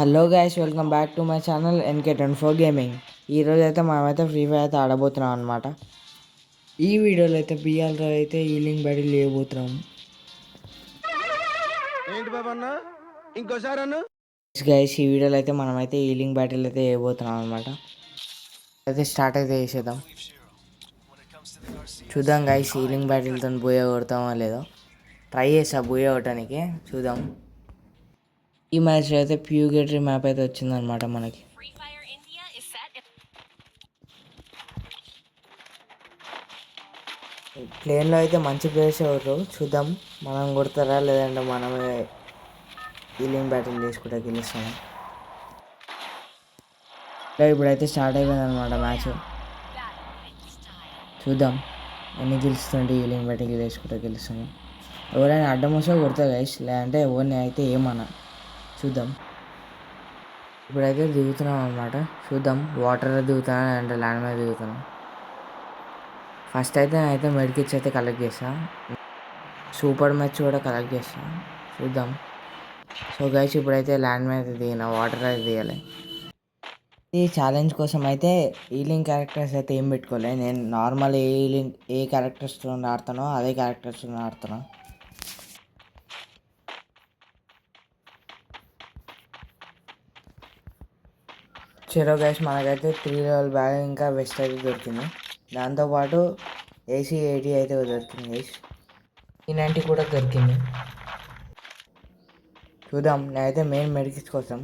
Hello guys, welcome back to my channel NK24 gaming. ఈరోజు అయితే మనమైతే ఫ్రీ ఫైర్ అయితే ఆడబోతున్నాం అనమాట. ఈ వీడియోలో అయితే బిఆర్లో అయితే హీలింగ్ బ్యాటిల్ చేయబోతున్నాం. గైస్, ఈ వీడియోలో అయితే మనమైతే హీలింగ్ బ్యాటిల్ అయితే చేయబోతున్నాం అనమాట. అయితే స్టార్ట్ అయితే చేసేద్దాం. చూద్దాం గైస్, హీలింగ్ బ్యాటిల్తో బోయ కొడతామో లేదో. ట్రై చేసా బోయ కొట్టడానికి, చూద్దాం. ఈ మ్యాచ్లో అయితే ప్యూగేటరీ మ్యాప్ అయితే వచ్చిందనమాట మనకి. ప్లేన్లో అయితే మంచి ప్లేయర్స్ ఎవరు చూద్దాం, మనం కొడతారా లేదంటే మనమే హీలింగ్ బ్యాటింగ్ చేసుకుంటా గెలుస్తాము. ఇప్పుడైతే స్టార్ట్ అయిపోయింది అనమాట మ్యాచ్. చూద్దాం ఎన్ని గెలుస్తుంటే హీలింగ్ బ్యాటింగ్ చేసుకుంటా గెలుస్తాము. ఎవరైనా అడ్డం వస్తే కొడతా గైస్, లేదంటే ఎవరిని అయితే ఏమన్నా చూద్దాం. ఇప్పుడైతే దిగుతున్నాం అనమాట. చూద్దాం వాటర్లో దిగుతానా లేదంటే ల్యాండ్ మీద దిగుతాను. ఫస్ట్ అయితే నేనైతే మెడికిట్స్ అయితే కలెక్ట్ చేస్తాను. సూపర్ మ్యాచ్ కూడా కలెక్ట్ చేస్తాను. చూద్దాం. సో గైస్, ఇప్పుడైతే ల్యాండ్ మీద దిగిన వాటర్ అయితే దిగాలి. ఈ ఛాలెంజ్ కోసం అయితే హీలింగ్ క్యారెక్టర్స్ అయితే ఏం పెట్టుకోలే. నేను నార్మల్ ఏ క్యారెక్టర్స్తో ఆడుతానో అదే క్యారెక్టర్స్తో ఆడుతాను. చలో గైస్, మనకైతే 3 లెవెల్ బ్యాగ్ ఇంకా వెస్ట్ అయితే దొరికింది. దాంతోపాటు AC-80 అయితే దొరికింది గైస్. P90 కూడా దొరికింది. చూద్దాం. నేనైతే మెయిన్ మెడికిట్ కోసం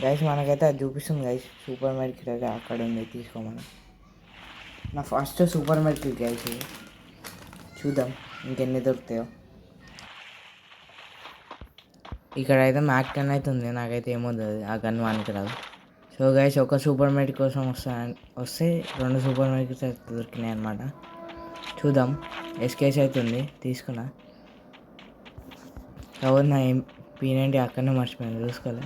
గైస్ మనకైతే అది చూపిస్తుంది గైస్. సూపర్ మెడికిట్ అయితే అక్కడ ఉంది, తీసుకోమని. నా ఫస్ట్ సూపర్ మెడికిట్ గైస్. చూద్దాం ఇంకెన్ని దొరుకుతాయో. ఇక్కడ అయితే మ్యాక్ 10 అయితే ఉంది. నాకైతే ఏమవుతుంది, ఆ గన్ వానికి రాదు. సో గైస్, ఒక సూపర్ మెడిక్ కోసం వస్తే 2 సూపర్ మెడిక్స్ అయితే దొరికినాయి అనమాట. చూద్దాం. SKS అయితే ఉంది, తీసుకున్నా. కాబట్టి నా P90 అక్కడనే మర్చిపోయాను, చూసుకోలే.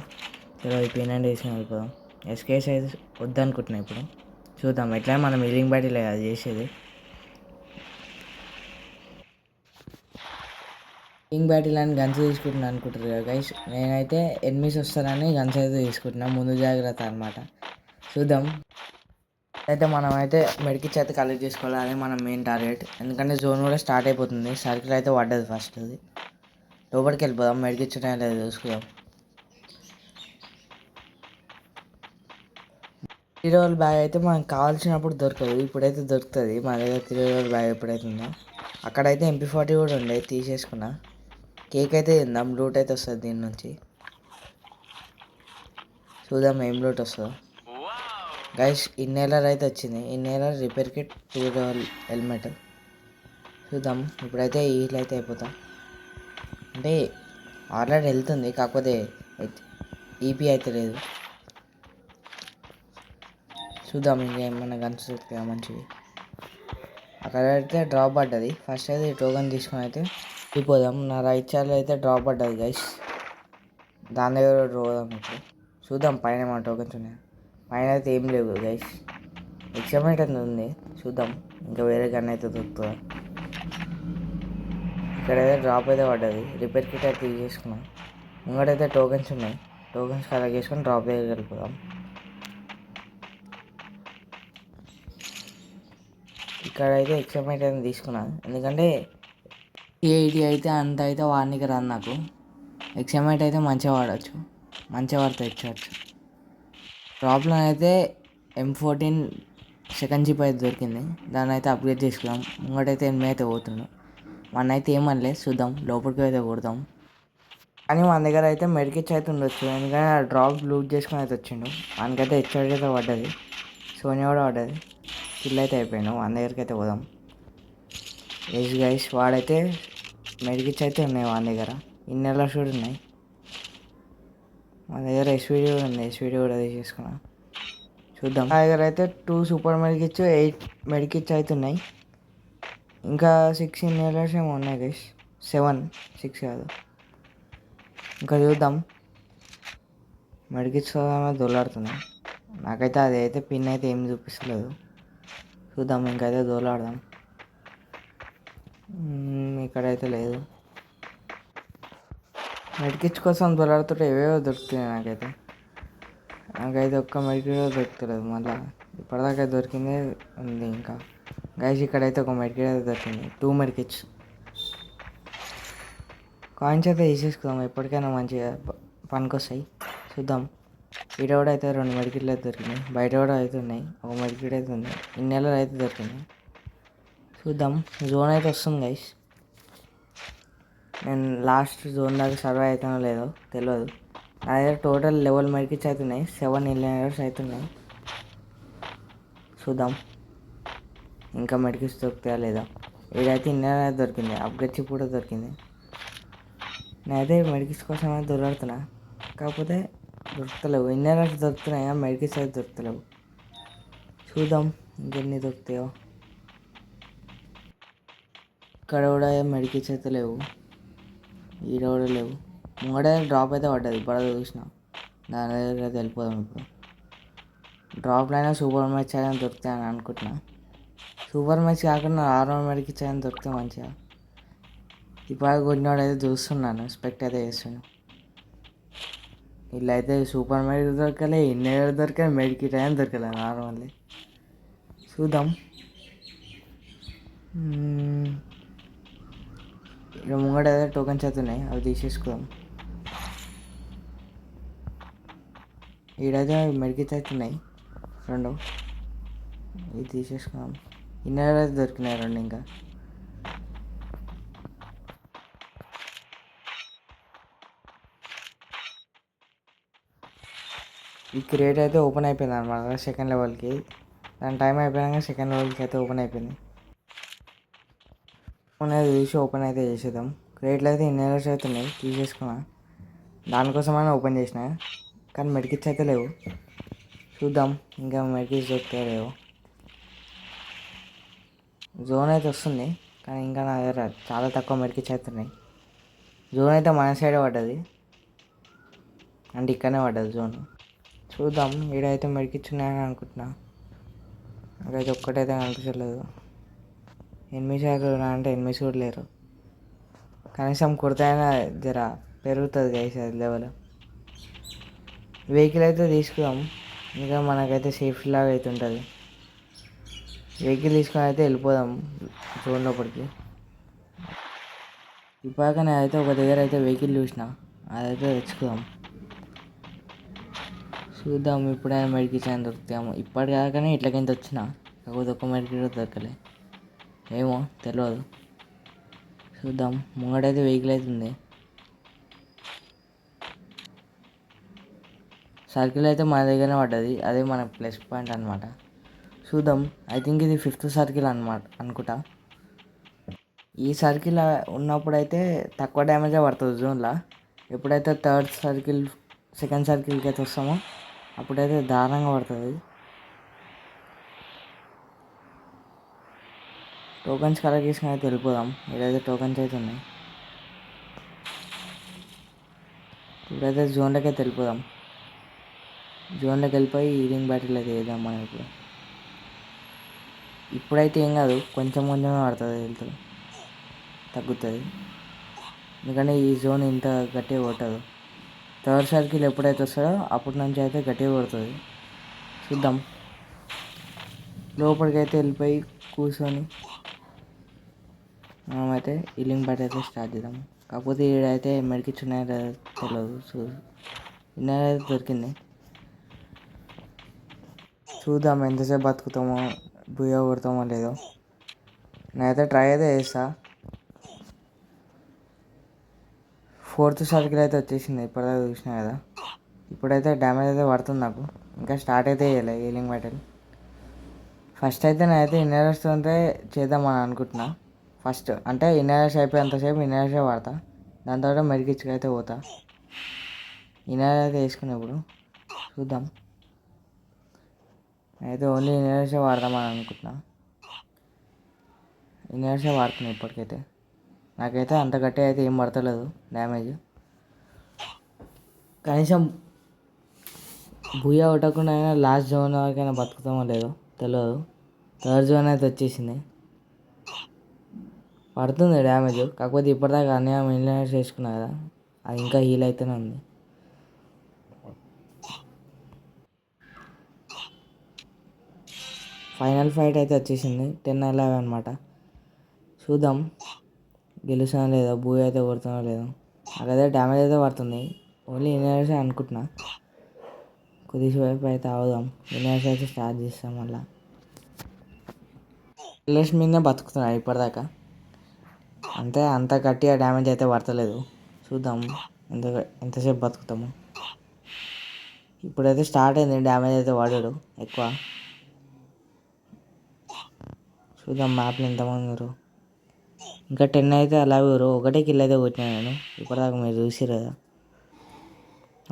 చలో ఈ P90 వేసుకుని వెళ్ళిపోదాం. SKS అయితే వద్దనుకుంటున్నా ఇప్పుడు. చూద్దాం. ఎట్లా మనం హీలింగ్ బ్యాటిల్ అది చేసేది. హీలింగ్ బ్యాటిల్ అని గన్స్ తీసుకుంటున్నాను అనుకుంటారు కదా గైస్. నేనైతే ఎనిమిస్ వస్తారని గన్స్ అయితే తీసుకుంటున్నా, ముందు జాగ్రత్త అనమాట. చూద్దాం. అయితే మనమైతే మెడికిట్స్ అయితే కలెక్ట్ చేసుకోవాలి, అదే మన మెయిన్ టార్గెట్. ఎందుకంటే జోన్ కూడా స్టార్ట్ అయిపోతుంది. సర్కిల్ అయితే పడ్డది ఫస్ట్. అది లోపలికి వెళ్ళిపోదాం, మెడికిట్స్ ఉన్నాయో లేదో చూసుకుందాం. 3 లెవెల్ బ్యాగ్ అయితే మనకు కావాల్సినప్పుడు దొరకదు, ఇప్పుడైతే దొరుకుతుంది మన దగ్గర. 3 లెవెల్ బ్యాగ్ ఎప్పుడైతే ఉందో అక్కడైతే MP40 కూడా ఉండే, తీసేసుకున్నా. కేక్ అయితే తిందాం, లూట్ అయితే వస్తుంది దీని నుంచి. చూద్దాం ఏం లూట్ వస్తుందో గైస్. ఇన్నేలర్ అయితే వచ్చింది. ఇన్నేలర్ రిపేర్ కిట్ 2 లెవెల్ హెల్మెట్. చూద్దాం. ఇప్పుడైతే హీల్ అయితే అయిపోతాం. అంటే ఆల్రెడీ వెళ్తుంది, కాకపోతే EP అయితే లేదు. చూద్దాం ఇంకేమన్నా గన్స్ దొరుకుతాయా మంచివి. అక్కడ అయితే డ్రాప్ పడ్డది. ఫస్ట్ అయితే టోకెన్ తీసుకొని అయితే వెళ్ళిపోదాం. నా రైట్ సైడ్లో అయితే డ్రాప్ పడ్డది గైస్, దాని దగ్గర పోదాం ఇప్పుడు. చూద్దాం పైన మన టోకెన్స్ ఉన్నాయి. పైన అయితే ఏం లేవు గైస్. ఎక్సైట్మెంట్ అయితే ఉంది, చూద్దాం ఇంకా వేరే గన్ అయితే దొరుకుతుందా. ఇక్కడైతే డ్రాప్ అయితే పడ్డది. రిపేర్ కిట్ అయితే తీసేసుకున్నాం. ముంగటైతే టోకెన్స్ ఉన్నాయి, టోకెన్స్ కలెక్ట్ చేసుకొని డ్రాప్ దగ్గరికి వెళ్ళిపోదాం. ఇక్కడైతే ఎక్సైట్మెంట్ అయితే తీసుకున్నాను, ఎందుకంటే P80 అయితే అంత అయితే వాడడానికి రాదు నాకు. ఎక్సైట్మెంట్ అయితే మంచిగా వాడచ్చు, మంచిగా వాడితే ఇచ్చవచ్చు. డ్రాప్లో అయితే M14 సెకండ్ జిప్ అయితే దొరికింది, దాన్ని అయితే అప్గ్రేడ్ చేసుకున్నాం. ముంగటైతే ఎనిమిది అయితే పోతున్నాం. మన అయితే ఏమనలేదు, చూద్దాం లోపలికి అయితే కొడదాం. కానీ మన దగ్గర అయితే మెడికిట్స్ అయితే ఉండొచ్చు, ఎందుకంటే ఆ డ్రాప్ లూట్ చేసుకుని అయితే వచ్చిండు. మనకైతే హెచ్ఆర్ అయితే పడ్డది, సోనియా కూడా పడ్డది. కిల్ అయితే అయిపోయాడు. మన దగ్గరికి అయితే పోదాం. ఎస్ గైస్, వాడైతే మెడికిట్స్ అయితే ఉన్నాయి మన దగ్గర. ఇన్నెలర్స్ కూడా ఉన్నాయి మన దగ్గర. SVD కూడా ఉంది, SVD కూడా తీసేసుకున్నా. చూద్దాం. నా దగ్గర అయితే 2 సూపర్ మెడికిట్స్, 8 మెడికిట్స్ అయితే ఉన్నాయి. ఇంకా 6 ఇన్నెలర్స్ ఏమో ఉన్నాయి గైస్. 7, 6 కాదు. ఇంకా చూద్దాం. మెడికిట్స్ దొల్లాడుతున్నాయి. నాకైతే అది అయితే పిన్ అయితే ఏం చూపిస్తలేదు. చూద్దాం, ఇంకైతే దోలాడదాం. ఇక్కడైతే లేదు. మెడికిట్స్ కోసం దొలాడుతుంటే ఏవేవో దొరుకుతున్నాయి నాకైతే. నాకైతే ఒక్క మెడికిట్ దొరుకుతలేదు మళ్ళీ. ఇప్పటిదాకా దొరికిందే ఉంది ఇంకా. గైస్ ఇక్కడైతే ఒక మెడికిట్ అయితే దొరికింది, 2 మెడికిట్స్. కాయిన్స్ అయితే తీసేసుకుందాం, ఎప్పటికైనా మంచిగా పనికొస్తాయి. చూద్దాం. ఈడ కూడా అయితే 2 మెడికిట్లు అయితే దొరికినాయి, బయట కూడా అయితే ఉన్నాయి. ఒక మెడికిట్ అయితే ఉంది, ఇన్నెలలో అయితే దొరికింది. చూద్దాం. జోన్ అయితే వస్తుంది గైస్. నేను లాస్ట్ జోన్ దాకా సర్వే అవుతానో లేదో తెలియదు. నా దగ్గర టోటల్ లెవెల్ మెడికిట్స్ అవుతున్నాయి, 7 ఇన్లైనర్స్ అవుతున్నాయి. చూద్దాం ఇంకా మెడికిట్స్ దొరుకుతాయా లేదా. వీడైతే ఇన్నర్ దొరికింది, అప్గ్రేడ్ చిప్ కూడా దొరికింది. నేనైతే మెడికిట్స్ కోసం అయితే దొరుకుతున్నా, కాకపోతే దొరుకుతలేవు. ఇన్నర్స్ దొరుకుతున్నాయి, మెడికిట్స్ అయితే దొరుకుతలేవు. చూద్దాం ఇంకెన్ని దొరుకుతాయో. ఇక్కడ కూడా మెడికిట్స్ అయితే లేవు, ఈడ కూడా లేవు. ముంగడ డ్రాప్ అయితే పడ్డది, ఇప్పుడు చూసిన. దాని దగ్గర అయితే వెళ్ళిపోదాం ఇప్పుడు. డ్రాప్లో అయినా సూపర్ మ్యాచ్ అయినా దొరుకుతాయని అనుకుంటున్నా. సూపర్ మ్యాచ్ కాకుండా నార్మల్ మెడికిట్స్ అయినా దొరికితే మంచిగా. ఇప్పుడు కొట్టినోడు అయితే చూస్తున్నాను, స్పెక్ట్ అయితే చేస్తున్నాను. ఇలా అయితే సూపర్ మెడికిట్ దొరకలే, ఇన్నర్ దొరకలే, మెడికిట్ అయినా దొరకలే నార్మల్లీ. చూద్దాం. ఇక ముంగట ఏదో టోకెన్స్ అయితే ఉన్నాయి, అవి తీసేసుకుందాం. ఈడైతే మెడికిట్స్ అయితే ఉన్నాయి 2, ఇవి తీసేసుకుందాం. ఇన్నర్ అయితే దొరికినాయి 2 ఇంకా. ఈ క్రియేట్ అయితే ఓపెన్ అయిపోయింది అనమాట సెకండ్ లెవెల్కి. దాని టైం అయిపోయాక సెకండ్ లెవెల్కి అయితే ఓపెన్ అయిపోయింది. అనేది తీసి ఓపెన్ అయితే చేసేద్దాం. క్రియేట్లు అయితే ఇన్నర్స్ అయితే ఉన్నాయి, తీసేసుకున్నా. దానికోసమైనా ఓపెన్ చేసిన, కానీ మెడికిట్స్ అయితే లేవు. చూద్దాం ఇంకా మెడికిట్స్ దొరుకుతాయో లేవో. జోన్ అయితే వస్తుంది, కానీ ఇంకా నా దగ్గర చాలా తక్కువ మెడికిట్స్ అయితే ఉన్నాయి. జోన్ అయితే మన సైడే పడ్డది, అంటే ఇక్కడనే పడ్డది జోన్. చూద్దాం. ఈడైతే మెడికిట్స్ ఉన్నాయని అనుకుంటున్నా, నాకైతే ఒక్కటైతే కనిపించలేదు. ఎనిమిస్ అంటే ఎనిమిస్ కూడా లేరు. కనీసం కుర్తాయినా జర పెరుగుతుంది గైస్ అది లెవెల్. వెహికల్ అయితే తీసుకుందాం, ఇంకా మనకైతే సేఫ్టీ లాగా అయితే ఉంటుంది. వెహికల్ తీసుకొని అయితే వెళ్ళిపోదాం జోన్ లోపలికి. ఇప్పటిక నేనైతే ఒక దగ్గర అయితే వెహికల్ చూసిన, అదైతే తెచ్చుకుందాం. చూద్దాం ఇప్పుడైనా మెడికిట్స్ అయినా దొరుకుతాము. ఇప్పటికాకనే ఇట్లకింత వచ్చిన, కాకపోతే ఒక్క మెడికిట్ దొరకలే, ఏమో తెలియదు. చూద్దాం. ముంగడైతే వెహికల్ అయితే ఉంది. సర్కిల్ అయితే మన దగ్గరనే పడ్డది, అదే మన ప్లస్ పాయింట్ అనమాట. చూద్దాం. ఐ థింక్ ఇది 5th సర్కిల్ అనమాట అనుకుంటా. ఈ సర్కిల్ ఉన్నప్పుడైతే తక్కువ డ్యామేజే పడుతుంది జోన్లో. ఎప్పుడైతే 3rd సర్కిల్ 2nd సర్కిల్కి అయితే వస్తామో అప్పుడైతే దారుణంగా పడుతుంది. టోకెన్స్ కలెక్ట్ చేసుకుని అయితే వెళ్ళిపోదాం. ఇక్కడైతే టోకెన్స్ అయితే ఉన్నాయి. ఇప్పుడైతే జోన్లోకి అయితే వెళ్ళిపోదాం. జోన్లోకి వెళ్ళిపోయి హీలింగ్ బ్యాటిల్ అయితే వేద్దాం మనం ఇప్పుడు. ఇప్పుడైతే ఏం కాదు, కొంచెం కొంచెమే పడుతుంది, హెల్త్ తగ్గుతుంది. ఎందుకంటే ఈ జోన్ ఇంత గట్టిగా కొట్టదు. 3rd సర్కిల్ ఎప్పుడైతే వస్తుందో అప్పటి నుంచి అయితే గట్టిగా కొడుతుంది. చూద్దాం. లోపలికి అయితే వెళ్ళిపోయి కూర్చొని మనమైతే హీలింగ్ బ్యాటిల్ అయితే స్టార్ట్ చేద్దాం. కాకపోతే ఈడైతే మెడికిట్స్ ఉన్నాయో తెలియదు. ఇన్నర్ అయితే దొరికింది. చూద్దాం ఎంతసేపు బతుకుతామో, బుయ్య కొడతామో లేదో. నేనైతే ట్రై అయితే చేస్తా. 4th సర్కిల్ అయితే వచ్చేసింది, ఇప్పటిదాకా చూసినా కదా. ఇప్పుడైతే డ్యామేజ్ అయితే పడుతుంది నాకు, ఇంకా స్టార్ట్ అయితే చేయలేదు హీలింగ్ బ్యాటిల్. ఫస్ట్ అయితే నేనైతే ఇన్నర్స్ ఉంటే చేద్దామని అనుకుంటున్నా. ఫస్ట్ అంటే ఇన్నర్స్ అయిపోయేంతసేపు ఇన్నర్సే వాడతా, దాని తర్వాత మెడికిట్స్కి అయితే పోతా. ఇన్నర్ అయితే వేసుకునేప్పుడు చూద్దాం. నేనైతే ఓన్లీ ఇన్నర్సే వాడదామని అనుకుంటున్నా. ఇన్నర్సే వాడుతున్నా ఇప్పటికైతే. నాకైతే అంత గట్టిగా అయితే ఏం పడతలేదు డ్యామేజ్. కనీసం బుయ్య కొట్టకుండా అయినా లాస్ట్ జోన్ వరకైనా బతుకుతామో లేదో తెలియదు. 3rd జోన్ అయితే వచ్చేసింది, పడుతుంది డ్యామేజ్. కాకపోతే ఇప్పటిదాకా అన్నీ ఇన్లైనర్స్ వేసుకున్నా కదా, అది ఇంకా హీల్ అయితేనే ఉంది. ఫైనల్ ఫైట్ అయితే వచ్చేసింది 10-11 అనమాట. చూద్దాం గెలుస్తానో లేదో, బూ అయితే కొడుతానో లేదో. నాకైతే డ్యామేజ్ అయితే పడుతుంది, ఓన్లీ ఇన్నర్స్ అనుకుంటున్నా. కొద్దిసేపు అయితే అవుదాం, ఇన్నర్స్ అయితే స్టార్ట్ చేస్తాం మళ్ళీ. పిల్లర్స్ మీదనే బతుకుతున్నా ఇప్పటిదాకా, అంత గట్టిగా డ్యామేజ్ అయితే పడతలేదు. చూద్దాం ఎంత ఎంతసేపు బతుకుతాము. ఇప్పుడైతే స్టార్ట్ అయింది, డ్యామేజ్ అయితే పడాడు ఎక్కువ. చూద్దాం మ్యాప్లో ఎంతమంది ఉన్నారు. ఇంకా 10 అయితే అలాగే ఊరు. ఒకటే కిల్ అయితే కొట్టినా నేను ఇప్పటిదాకా, మీరు చూసిరు కదా.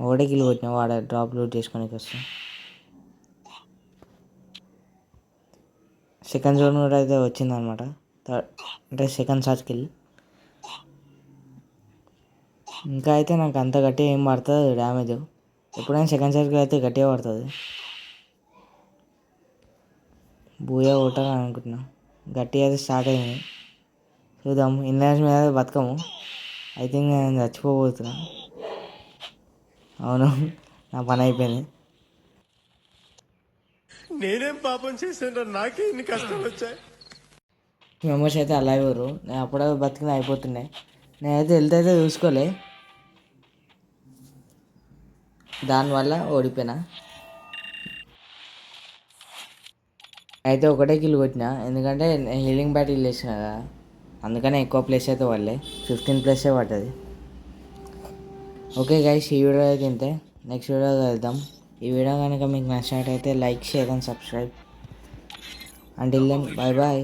ఒకటే కిల్ కొట్టినా, వాడ డ్రాప్ లూట్ చేసుకోనికి వస్తాం. సెకండ్ జోన్ కూడా అయితే వచ్చిందనమాట, అంటే సెకండ్ సర్కిల్. ఇంకా అయితే నాకు అంత గట్టిగా ఏం పడుతుంది డ్యామేజ్. ఎప్పుడైనా సెకండ్ సర్కిల్ అయితే గట్టిగా పడుతుంది. బూయా కొట్టాలని అనుకుంటున్నా, గట్టిగా అయితే స్టార్ట్ అయింది. చూద్దాం ఇన్నర్స్ మీద బతకము. ఐ థింక్ నేను చచ్చిపోబోతున్నా. అవును, నా పని అయిపోయింది. నేనేం పాపం చేశాను, నాకే ఇన్ని కష్టాలు వచ్చాయి. మెంబర్స్ అయితే అలాగే ఊరు. నేను అప్పుడే బతికిన అయిపోతుండే. నేనైతే హెల్త్ అయితే చూసుకోలే, దానివల్ల ఓడిపోయినా. అయితే ఒకటే కిల్ కొట్టిన, ఎందుకంటే నేను హీలింగ్ బ్యాటిల్ చేసిన కదా, అందుకనే ఎక్కువ ప్లేస్ అయితే పడలే, 15 ప్లేసే పడ్డది. ఓకే గైస్, ఈ వీడియో అయితే ఇంతే. నెక్స్ట్ వీడియో వెళ్దాం. ఈ వీడియో కనుక మీకు నచ్చినట్టయితే like, share and subscribe. Until then, bye bye.